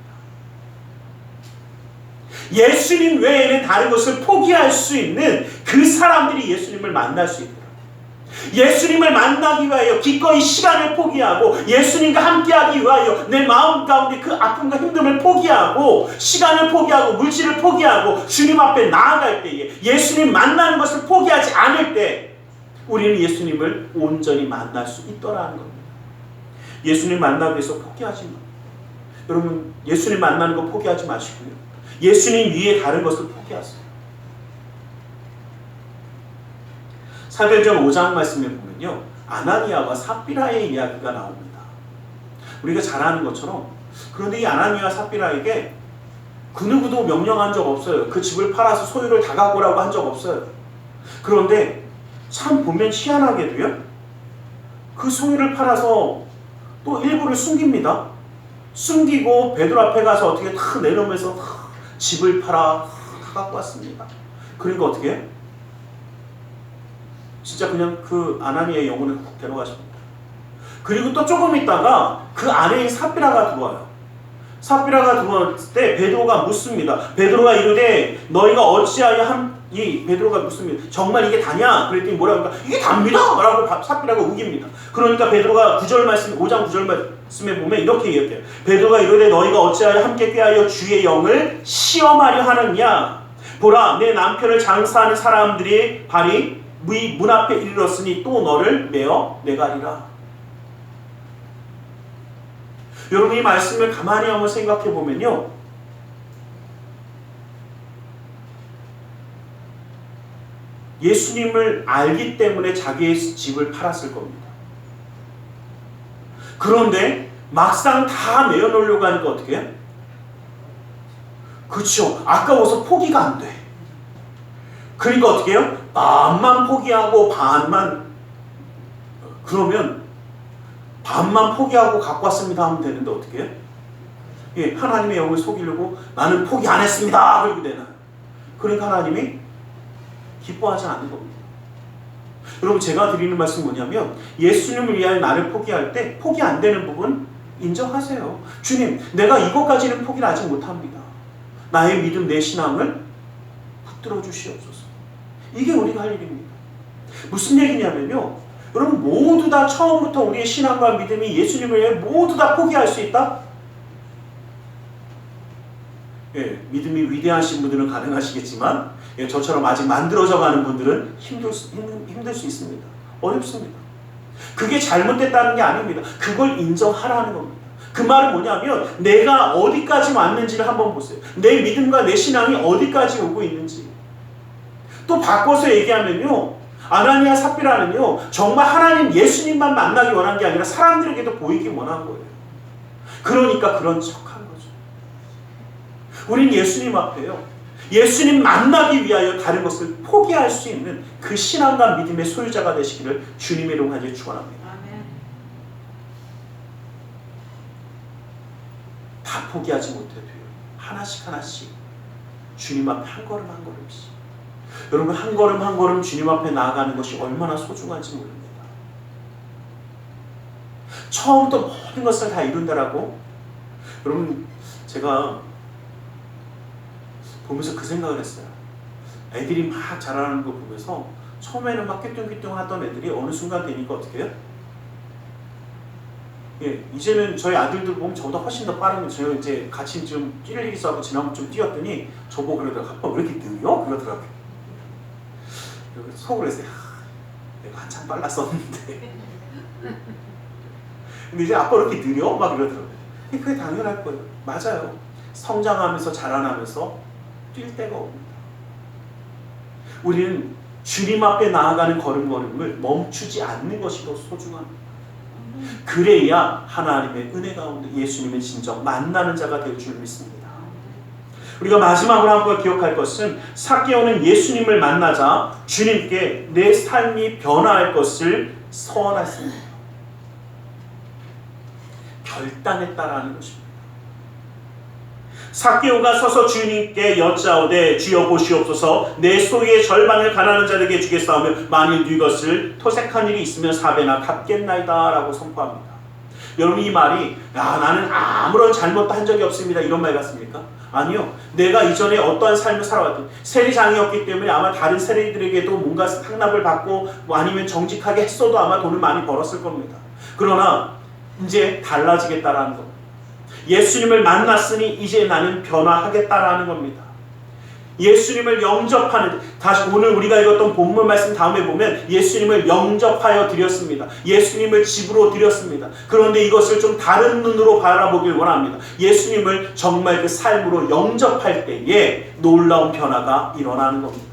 예수님 외에는 다른 것을 포기할 수 있는 그 사람들이 예수님을 만날 수 있도록, 예수님을 만나기 위하여 기꺼이 시간을 포기하고 예수님과 함께하기 위하여 내 마음 가운데 그 아픔과 힘듦을 포기하고 시간을 포기하고 물질을 포기하고 주님 앞에 나아갈 때에 예수님 만나는 것을 포기하지 않을 때 우리는 예수님을 온전히 만날 수 있더라는 겁니다. 예수님 만나기 위해서 포기하지 마. 여러분, 예수님 만나는 거 포기하지 마시고요, 예수님 위에 다른 것을 포기하세요. 사도행전 5장 말씀에 보면요, 아나니아와 삽비라의 이야기가 나옵니다. 우리가 잘 아는 것처럼, 그런데 이 아나니아와 삽비라에게 그 누구도 명령한 적 없어요. 그 집을 팔아서 소유를 다 갖고 오라고 한 적 없어요. 그런데 참 보면 희한하게도요, 그 소유를 팔아서 또 일부를 숨깁니다. 숨기고 베드로 앞에 가서 어떻게 탁 내놓으면서 집을 팔아 다 갖고 왔습니다. 그러니까 어떻게 해요? 진짜 그냥 그 아나니아의 영혼을 훅 데려가십니다. 그리고 또 조금 있다가 그 아내인 삽비라가 들어와요. 삽비라가 들어왔을 때 베드로가 묻습니다. 베드로가 이르되 너희가 어찌하여 베드로가 묻습니다. 정말 이게 다냐? 그랬더니 뭐라고 하니까 이게 답니다! 라고 삽비라가 우깁니다. 그러니까 베드로가 9절 말씀, 5장 9절 말씀에 보면 이렇게 얘기해요. 베드로가 이르되 너희가 어찌하여 함께 꾀하여 주의 영을 시험하려 하느냐? 보라, 내 남편을 장사하는 사람들이 발이 문 앞에 이르렀으니 또 너를 메어 내가리라. 여러분, 이 말씀을 가만히 한번 생각해 보면요, 예수님을 알기 때문에 자기의 집을 팔았을 겁니다. 그런데 막상 다 내어놓으려고 하니까 어떻게 해요? 그렇죠. 아까워서 포기가 안 돼. 그러니까 어떻게 해요? 반만 포기하고 반만, 그러면 반만 포기하고 갖고 왔습니다 하면 되는데 어떻게 해요? 예, 하나님의 영을 속이려고 나는 포기 안 했습니다 그러게 되나요? 그러니까 하나님이 기뻐하지 않는 겁니다. 여러분, 제가 드리는 말씀은 뭐냐면, 예수님을 위하여 나를 포기할 때 포기 안 되는 부분 인정하세요. 주님, 내가 이것까지는 포기를 아직 못합니다. 나의 믿음, 내 신앙을 붙들어 주시옵소서. 이게 우리가 할 일입니다. 무슨 얘기냐면요, 여러분, 모두 다 처음부터 우리의 신앙과 믿음이 예수님을 위해 모두 다 포기할 수 있다? 예, 믿음이 위대하신 분들은 가능하시겠지만, 예, 저처럼 아직 만들어져 가는 분들은 힘들 수 있습니다. 어렵습니다. 그게 잘못됐다는 게 아닙니다. 그걸 인정하라는 겁니다. 그 말은 뭐냐면, 내가 어디까지 왔는지를 한번 보세요. 내 믿음과 내 신앙이 어디까지 오고 있는지. 또 바꿔서 얘기하면요, 아나니아 삽비라는요, 정말 하나님 예수님만 만나기 원한 게 아니라 사람들에게도 보이기 원한 거예요. 그러니까 그런 척한 거죠. 우린 예수님 앞에요, 예수님 만나기 위하여 다른 것을 포기할 수 있는 그 신앙과 믿음의 소유자가 되시기를 주님의 이름으로 간절히 축원합니다. 다 포기하지 못해도요, 하나씩 하나씩 주님 앞에 한 걸음 한 걸음씩, 여러분, 한 걸음 한 걸음 주님 앞에 나아가는 것이 얼마나 소중한지 모릅니다. 처음부터 모든 것을 다 이룬다라고, 여러분, 제가 보면서 그 생각을 했어요. 애들이 막 자라는 거 보면서 처음에는 막 뀌뚱뀌뚱 하던 애들이 어느 순간 되니까 어떻게 해요? 예, 이제는 저희 아들들 보면 저보다 훨씬 더 빠른, 제가 이제 같이 좀 뛸 일이 있어서 지난번 좀 뛰었더니 저보고 그러더라고요. 아빠 왜 이렇게 느려? 그러더라고요. 속으로 했어요. 내가 한참 빨랐었는데. 근데 이제 아빠 왜 이렇게 느려? 막 이러더라고요. 그게 당연할 거예요. 맞아요. 성장하면서 자라나면서 뛸 때가 옵니다. 우리는 주님 앞에 나아가는 걸음걸음을 멈추지 않는 것이 더 소중합니다. 그래야 하나님의 은혜 가운데 예수님의 진정 만나는 자가 될 줄 믿습니다. 우리가 마지막으로 한번 기억할 것은, 삭개오는 예수님을 만나자 주님께 내 삶이 변화할 것을 서원했습니다. 결단했다라는 것입니다. 삭개오가 서서 주님께 여짜오되, 주여 보시옵소서, 내 소유의 절반을 가난한 자에게 주겠사오며 만일 네 것을 토색한 일이 있으면 4배나 갚겠나이다 라고 선포합니다. 여러분, 이 말이 나는 아무런 잘못도 한 적이 없습니다 이런 말 같습니까? 아니요. 내가 이전에 어떠한 삶을 살아왔든, 세리장이었기 때문에 아마 다른 세리들에게도 뭔가 상납을 받고 아니면 정직하게 했어도 아마 돈을 많이 벌었을 겁니다. 그러나 이제 달라지겠다라는 겁니다. 예수님을 만났으니 이제 나는 변화하겠다라는 겁니다. 예수님을 영접하는, 다시 오늘 우리가 읽었던 본문 말씀 다음에 보면 예수님을 영접하여 드렸습니다. 예수님을 집으로 드렸습니다. 그런데 이것을 좀 다른 눈으로 바라보길 원합니다. 예수님을 정말 그 삶으로 영접할 때에 놀라운 변화가 일어나는 겁니다.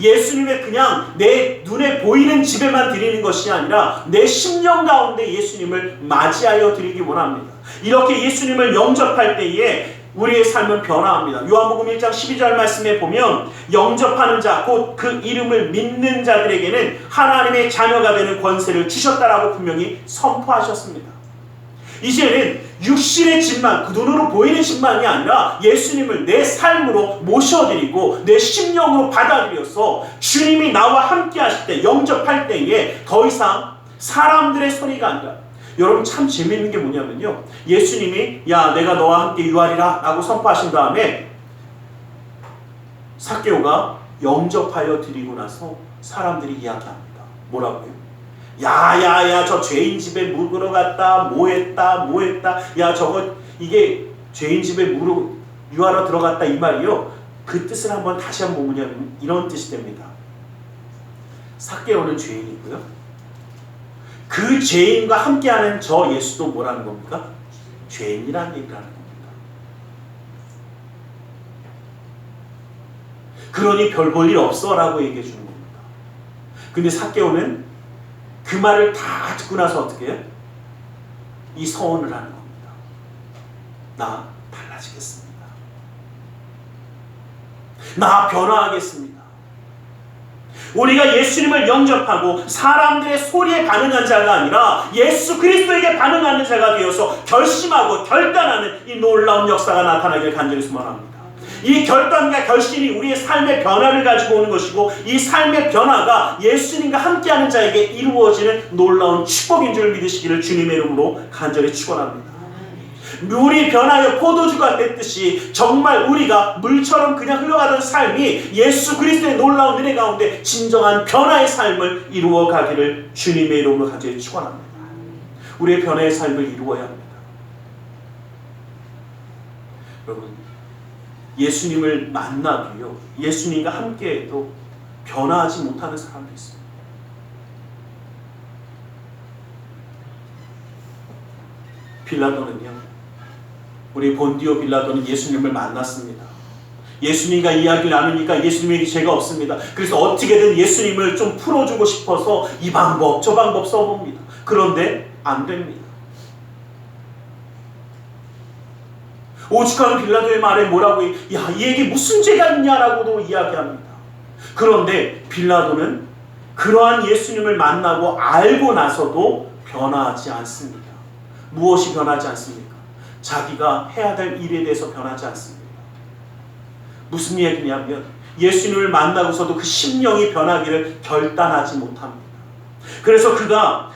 예수님의 그냥 내 눈에 보이는 집에만 드리는 것이 아니라 내 심령 가운데 예수님을 맞이하여 드리기 원합니다. 이렇게 예수님을 영접할 때에 우리의 삶은 변화합니다. 요한복음 1장 12절 말씀에 보면 영접하는 자, 곧 그 이름을 믿는 자들에게는 하나님의 자녀가 되는 권세를 주셨다라고 분명히 선포하셨습니다. 이제는 육신의 집만, 그 눈으로 보이는 집만이 아니라 예수님을 내 삶으로 모셔드리고 내 심령으로 받아들여서 주님이 나와 함께 하실 때, 영접할 때에 더 이상 사람들의 소리가 아니라, 여러분 참 재미있는 게 뭐냐면요, 예수님이 야 내가 너와 함께 유하리라 라고 선포하신 다음에 삭개오가 영접하여 드리고 나서 사람들이 이야기합니다. 뭐라고요? 야야야 저 죄인 집에 묵으러 갔다, 뭐했다, 야 저거 이게 죄인 집에 유하러 들어갔다 이 말이요. 그 뜻을 한번 다시 한번 보면 이런 뜻이 됩니다. 삭개오는 죄인이고요, 그 죄인과 함께하는 저 예수도 뭐라는 겁니까? 죄인이라는 얘기를 하는 겁니다. 그러니 별 볼 일 없어 라고 얘기해 주는 겁니다. 근데 삭개오는 그 말을 다 듣고 나서 어떻게 해요? 이 서원을 하는 겁니다. 나 달라지겠습니다. 나 변화하겠습니다. 우리가 예수님을 영접하고 사람들의 소리에 반응한 자가 아니라 예수 그리스도에게 반응하는 자가 되어서 결심하고 결단하는 이 놀라운 역사가 나타나길 간절히 소망합니다. 이 결단과 결심이 우리의 삶의 변화를 가지고 오는 것이고, 이 삶의 변화가 예수님과 함께하는 자에게 이루어지는 놀라운 축복인 줄 믿으시기를 주님의 이름으로 간절히 축원합니다. 물이 변하여 포도주가 됐듯이 정말 우리가 물처럼 그냥 흘러가던 삶이 예수 그리스도의 놀라운 은혜 가운데 진정한 변화의 삶을 이루어 가기를 주님의 이름으로 간절히 축원합니다. 우리의 변화의 삶을 이루어야 합니다. 여러분, 예수님을 만나도요, 예수님과 함께해도 변화하지 못하는 사람도 있습니다. 빌라도는요, 우리 본디오 빌라도는 예수님을 만났습니다. 예수님과 이야기를 나누니까 예수님에게 죄가 없습니다. 그래서 어떻게든 예수님을 좀 풀어주고 싶어서 이 방법 저 방법 써봅니다. 그런데 안 됩니다. 오죽하면 빌라도의 말에 뭐라고 이 얘기 무슨 죄가 있냐라고도 이야기합니다. 그런데 빌라도는 그러한 예수님을 만나고 알고 나서도 변화하지 않습니다. 무엇이 변하지 않습니까? 자기가 해야 될 일에 대해서 변하지 않습니다. 무슨 얘기냐면 예수님을 만나고서도 그 심령이 변하기를 결단하지 못합니다. 그래서 그가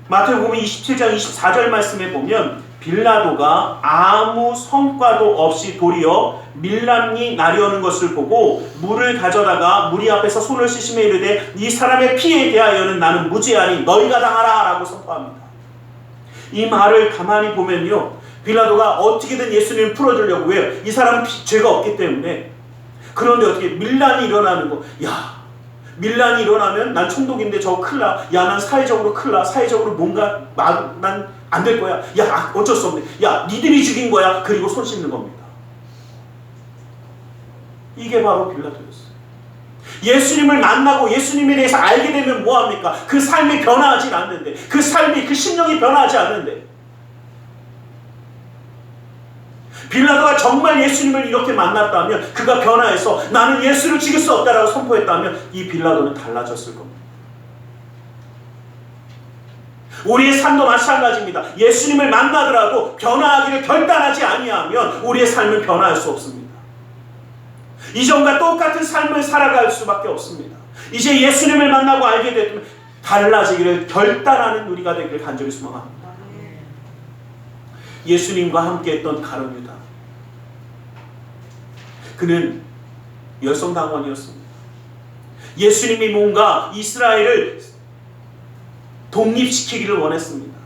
마태복음 27장 24절 말씀에 보면 빌라도가 아무 성과도 없이 도리어 밀람이 나려오는 것을 보고 물을 가져다가 무리 앞에서 손을 씻으며 이르되 이 사람의 피에 대하여는 나는 무죄하니 너희가 당하라 라고 선포합니다. 이 말을 가만히 보면요, 빌라도가 어떻게든 예수님을 풀어주려고, 왜요? 이 사람은 죄가 없기 때문에. 그런데 어떻게 밀란이 일어나는 거, 밀란이 일어나면 난 총독인데 저거 큰일 나. 난 사회적으로 큰일 나. 사회적으로 뭔가 난 안 될 거야. 어쩔 수 없네. 니들이 죽인 거야. 그리고 손 씻는 겁니다. 이게 바로 빌라도였어요. 예수님을 만나고 예수님에 대해서 알게 되면 뭐합니까? 그 삶이 변화하지 않는데, 그 삶이, 그 심령이 변화하지 않는데, 빌라도가 정말 예수님을 이렇게 만났다면, 그가 변화해서 나는 예수를 죽일 수 없다라고 선포했다면 이 빌라도는 달라졌을 겁니다. 우리의 삶도 마찬가지입니다. 예수님을 만나더라도 변화하기를 결단하지 아니하면 우리의 삶은 변화할 수 없습니다. 이전과 똑같은 삶을 살아갈 수밖에 없습니다. 이제 예수님을 만나고 알게 되면 달라지기를 결단하는 우리가 되기를 간절히 소망합니다. 예수님과 함께 했던 가룟 유다, 그는 열성당원이었습니다. 예수님이 뭔가 이스라엘을 독립시키기를 원했습니다.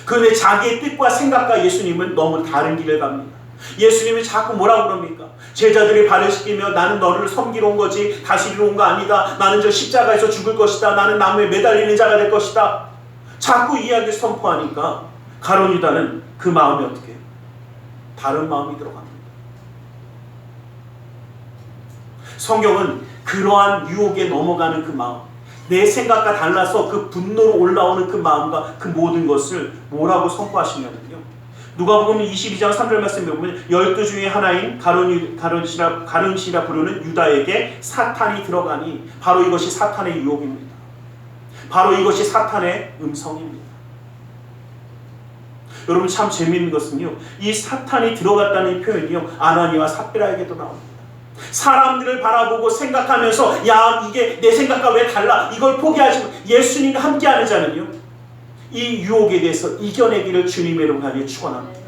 그런데 자기의 뜻과 생각과 예수님은 너무 다른 길을 갑니다. 예수님이 자꾸 뭐라고 그럽니까? 제자들이 발을 씻기며 나는 너를 섬기러 온 거지 다스리러 온 거 아니다. 나는 저 십자가에서 죽을 것이다. 나는 나무에 매달리는 자가 될 것이다. 자꾸 이야기를 선포하니까 가룟 유다는 그 마음이 어떻게 해요? 다른 마음이 들어갑니다. 성경은 그러한 유혹에 넘어가는 그 마음, 내 생각과 달라서 그 분노로 올라오는 그 마음과 그 모든 것을 뭐라고 선포하시냐면요, 누가복음 22장 3절 말씀에 보면 12 중에 하나인 가룟시라 부르는 유다에게 사탄이 들어가니, 바로 이것이 사탄의 유혹입니다. 바로 이것이 사탄의 음성입니다. 여러분, 참 재미있는 것은요, 이 사탄이 들어갔다는 이 표현이요, 아나니와 삽비라에게도 나옵니다. 사람들을 바라보고 생각하면서 이게 내 생각과 왜 달라? 이걸 포기하지 마. 예수님과 함께하는 자는요, 이 유혹에 대해서 이겨내기를 주님의 이름으로 간절히 축원합니다.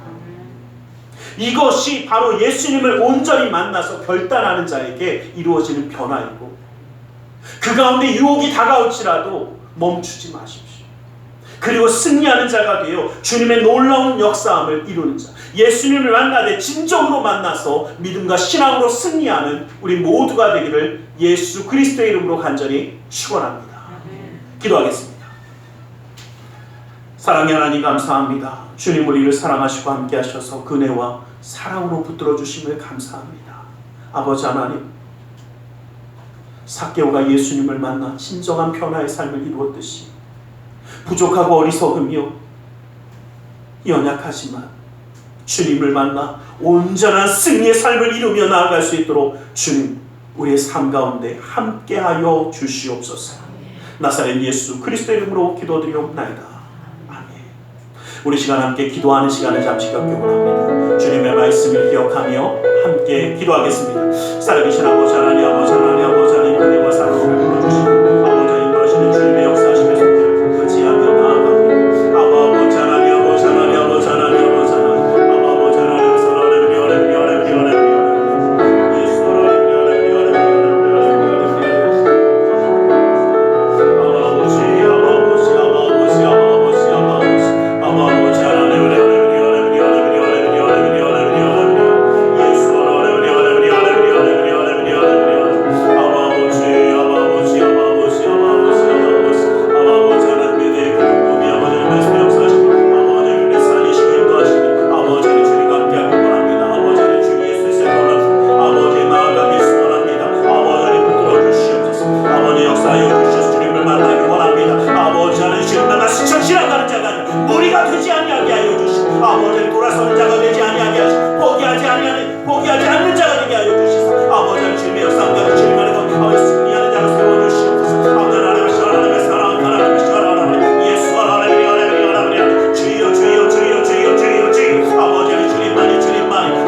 이것이 바로 예수님을 온전히 만나서 결단하는 자에게 이루어지는 변화이고, 그 가운데 유혹이 다가올지라도 멈추지 마십시오. 그리고 승리하는 자가 되어 주님의 놀라운 역사함을 이루는 자, 예수님을 만나되 진정으로 만나서 믿음과 신앙으로 승리하는 우리 모두가 되기를 예수 그리스도의 이름으로 간절히 축원합니다. 기도하겠습니다. 사랑의 하나님, 감사합니다. 주님 우리를 사랑하시고 함께 하셔서 그 은혜와 사랑으로 붙들어 주심을 감사합니다. 아버지 하나님, 삭개오가 예수님을 만나 진정한 변화의 삶을 이루었듯이 부족하고 어리석으며 연약하지만 주님을 만나 온전한 승리의 삶을 이루며 나아갈 수 있도록 주님 우리의 삶 가운데 함께하여 주시옵소서. 나사렛 예수 그리스도 이름으로 기도드리옵나이다. 아멘. 우리 시간 함께 기도하는 시간을 잠시 갖기 원합니다. 주님의 말씀을 기억하며 함께 기도하겠습니다. 살아계신 아버지 하나님, 아버지 하나님, 아버지 하나님, 은혜와 사랑을 불러주시고 아버지 인도하시는 주님의 역사하심의 손길을 의지하며 나아갑니다. 아버지 하나님, 아버지 하나님, 아버지 하나님, 아버지 하나님, 아버지 하나님, 사랑하는 포기하지 않는 자가 되게 하여 주시옵소서. 아버지 주님의 역사가 주님 안에 거하여 승리하는 자로 세워주시옵소서. 아버지 하나님의 사랑 하나님의 사랑 예수 하나님의 주여 주여 주여 주여 주여 주여 아버지 주님만이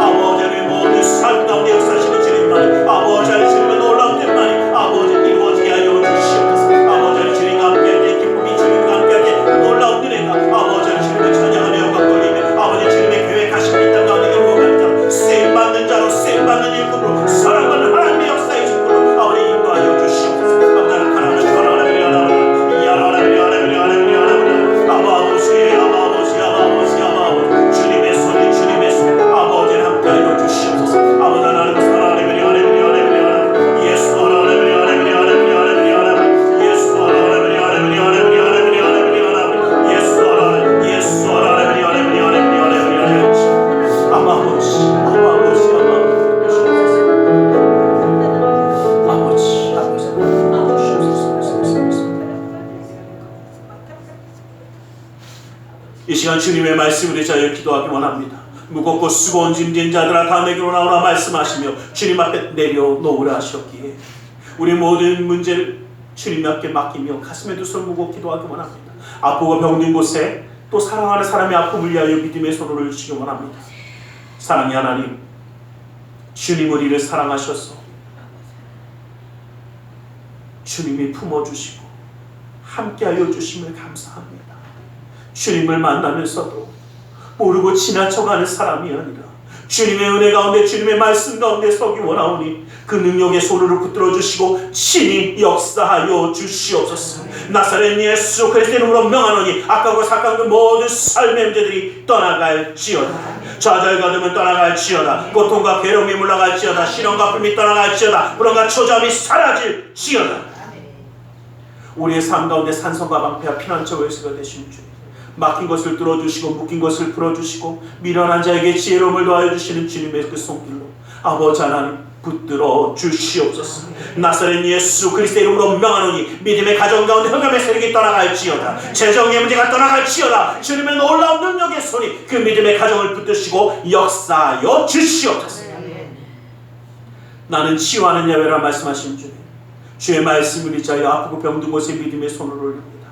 아버지 모든 삶 가운데 역사하시는 주님만이 아버지 주님의 놀라운 뜻만이 아버지 이루어지게 하여 주시옵소서. 아버지 주님과 함께할 때 기쁨이 주님과 함께할 때 놀라운 은혜가 아버지 주님의 찬양하며 영광 돌리며 아버지 주님의 계획하신 이 땅 가운데 이루어가는 자로 쓰임받는 자로 쓰임받는 일꾼으로 사랑하는 하나님의 역사의 일꾼으로 아버지 인도하여 주시옵소서. 아버지 하나님의 아버지 주님의 손 아버지를 함께하여 주시옵소서. 아버지 하나님 사랑하는 예수 하나님 이 시간 주님의 말씀을 위하여 기도하기 원합니다. 무겁고 수고온 짐진 자들아 다 내게로 나오라 말씀하시며 주님 앞에 내려놓으라 하셨기에 우리 모든 문제를 주님 앞에 맡기며 가슴에 두 손 무겁게 기도하기 원합니다. 아프고 병든 곳에 또 사랑하는 사람의 아픔을 위하여 믿음의 손을 올려주시기 원합니다. 사랑의 하나님, 주님 우리를 사랑하셔서 주님이 품어주시고 함께하여 주심을 감사합니다. 주님을 만나면서도 모르고 지나쳐가는 사람이 아니라 주님의 은혜 가운데 주님의 말씀 가운데 서기 원하오니 그 능력의 손으로 붙들어 주시고 친히 역사하여 주시옵소서. 나사렛 예수 그리스도 이름으로 명하노니 악하고 삭한 그 모든 삶의 문제들이 떠나갈지어다. 좌절감은 떠나갈지어다. 고통과 괴로움이 물러갈지어다. 신원과 아픔이 떠나갈지어다. 불안과 초조함이 사라질지어다. 우리의 삶 가운데 산성과 방패와 피난처 외수가 되신 주님, 막힌 것을 뚫어주시고 묶인 것을 풀어주시고 미련한 자에게 지혜로움을 더하여 주시는 주님의 그 손길로 아버지 하나님 붙들어 주시옵소서. 나사렛 예수 그리스도 이름으로 명하노니 믿음의 가정 가운데 흑암의 세력이 떠나갈지어다. 재정의 문제가 떠나갈지어다. 주님의 놀라운 능력의 손이 그 믿음의 가정을 붙드시고 역사하여 주시옵소서. 나는 치유하는 야훼라 말씀하신 주님, 주의 말씀을 위하여 아프고 병든 곳에 믿음의 손을 올립니다.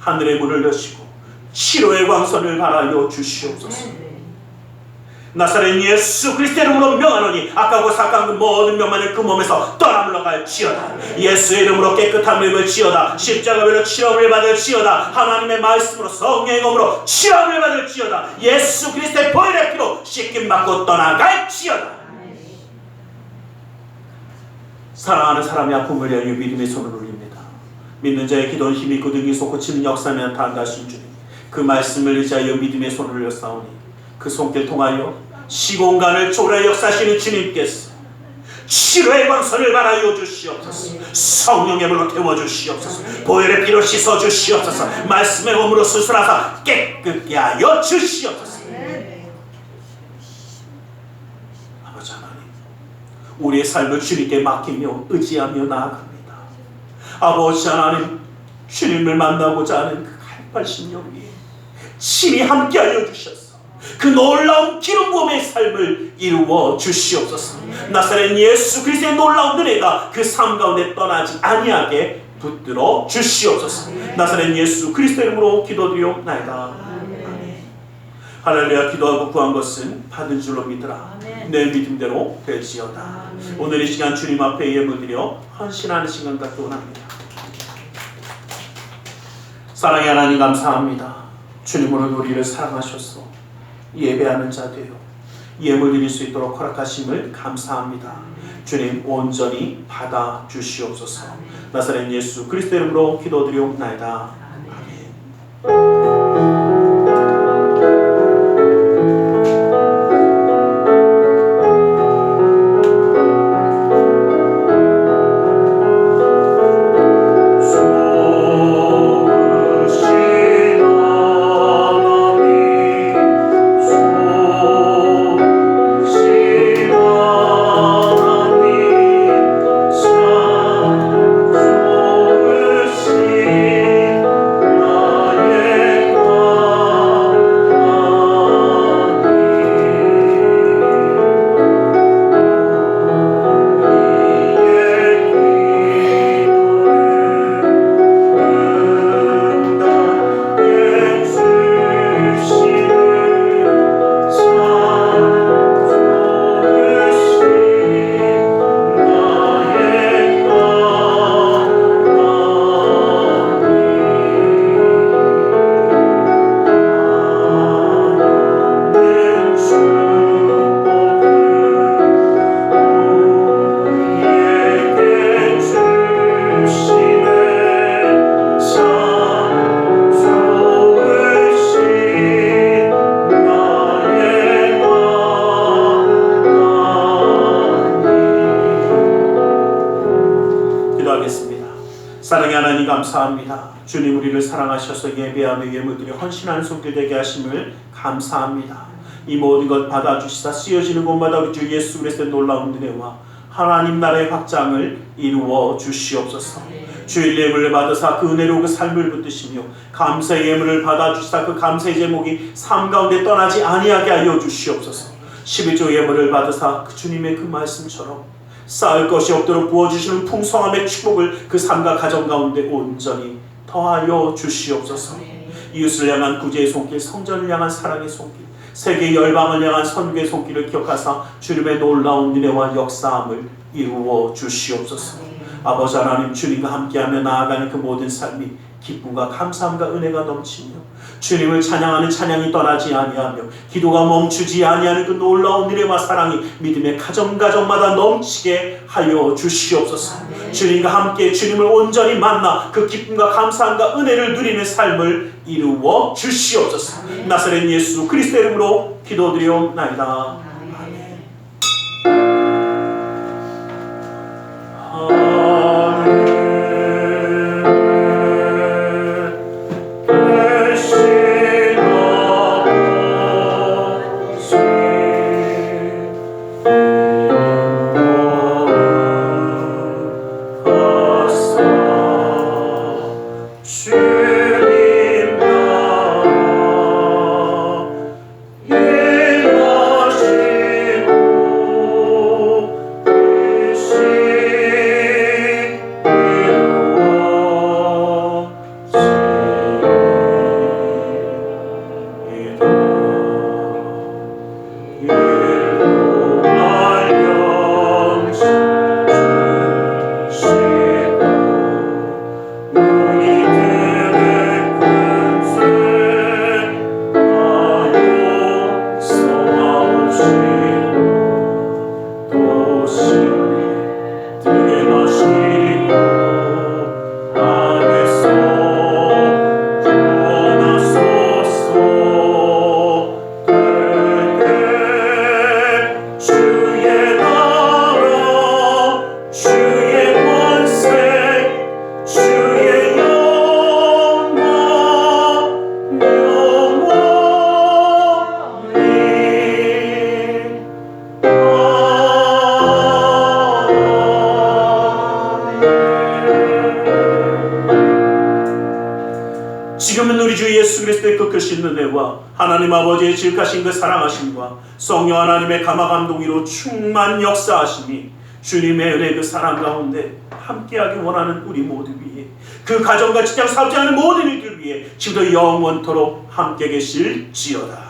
하늘의 문을 여시고 치료의 광선을 바라여 주시옵소서. 나사렛 예수 그리스도 이름으로 명하노니 악하고 삭한 그 모든 명만을 그 몸에서 떠나 물러갈지어다. 예수의 이름으로 깨끗함을 입을지어다. 십자가별로 치료를 받을지어다. 하나님의 말씀으로 성령의 검으로 치료를 받을지어다. 예수 그리스도의 보혈의 피로 씻김 받고 떠나갈지어다. 사랑하는 사람의 아픔을 위하여 믿음의 손을 올립니다. 믿는 자의 기도는 힘이 있고 능히 솟고 치는 역사면 다한다신 주님, 그 말씀을 의지하여 믿음의 손을 올렸사오니 그 손길 통하여 시공간을 초월하여 역사하시는 주님께서 치료의 광선을 바라여 주시옵소서. 성령의 물로 태워주시옵소서. 보혈의 피로 씻어주시옵소서. 말씀의 검으로 수술하사 깨끗게 하여 주시옵소서. 아버지 하나님, 우리의 삶을 주님께 맡기며 의지하며 나아갑니다. 아버지 하나님, 주님을 만나고자 하는 그 80년 위에 친히 함께하여 주셔서 그 놀라운 기름 부음의 삶을 이루어 주시옵소서. 나사렛 예수 그리스도의 놀라운 은혜가 그 삶 가운데 떠나지 아니하게 붙들어 주시옵소서. 나사렛 예수 그리스도 이름으로 기도드리옵나이다. 할렐루야. 기도하고 구한 것은 받은 줄로 믿으라. 내 믿음대로 될지어다. 오늘 이 시간 주님 앞에 예물 드려 헌신하는 시간 갖기 원합니다. 사랑의 하나님 감사합니다. 주님으로 우리를 사랑하셔서 예배하는 자 되어 예물 드릴 수 있도록 허락하심을 감사합니다. 주님 온전히 받아 주시옵소서. 나사렛 예수 그리스도 이름으로 기도드리옵나이다. 사랑의 하나님 감사합니다. 주님 우리를 사랑하셔서 예배하며 예물드려 헌신하는 손길 되게 하심을 감사합니다. 이 모든 것 받아주시사 쓰여지는 곳마다 우리 주 예수 그리스도의 놀라운 은혜와 하나님 나라의 확장을 이루어 주시옵소서. 주일 예물을 받으사 그 은혜로 그 삶을 붙드시며 감사의 예물을 받아주시사 그 감사의 제목이 삶 가운데 떠나지 아니하게 하여 주시옵소서. 11조 예물을 받으사 그 주님의 그 말씀처럼 쌓을 것이 없도록 부어주시는 풍성함의 축복을 그 삶과 가정 가운데 온전히 더하여 주시옵소서. 이웃을 향한 구제의 손길, 성전을 향한 사랑의 손길, 세계 열방을 향한 선교의 손길을 기억하사 주님의 놀라운 은혜와 역사함을 이루어 주시옵소서. 아버지 하나님, 주님과 함께하며 나아가는 그 모든 삶이 기쁨과 감사함과 은혜가 넘치며 주님을 찬양하는 찬양이 떠나지 아니하며 기도가 멈추지 아니하는 그 놀라운 은혜와 사랑이 믿음의 가정가정마다 넘치게 하여 주시옵소서. 주님과 함께 주님을 온전히 만나 그 기쁨과 감사함과 은혜를 누리는 삶을 이루어 주시옵소서. 나사렛 예수 그리스도 이름으로 기도드리옵나이다. 주님 나라 일하시 지금은 우리 주 예수 그리스도의 그 크신 은혜와 하나님 아버지의 지극하신 그 사랑하심과 성령 하나님의 감화감동으로 충만 역사하심이 주님의 은혜 그 사랑 가운데 함께하기 원하는 우리 모두 위에, 그 가정과 직장 사업자하는 모든 이들 위에 지금도 영원토록 함께 계실지어다.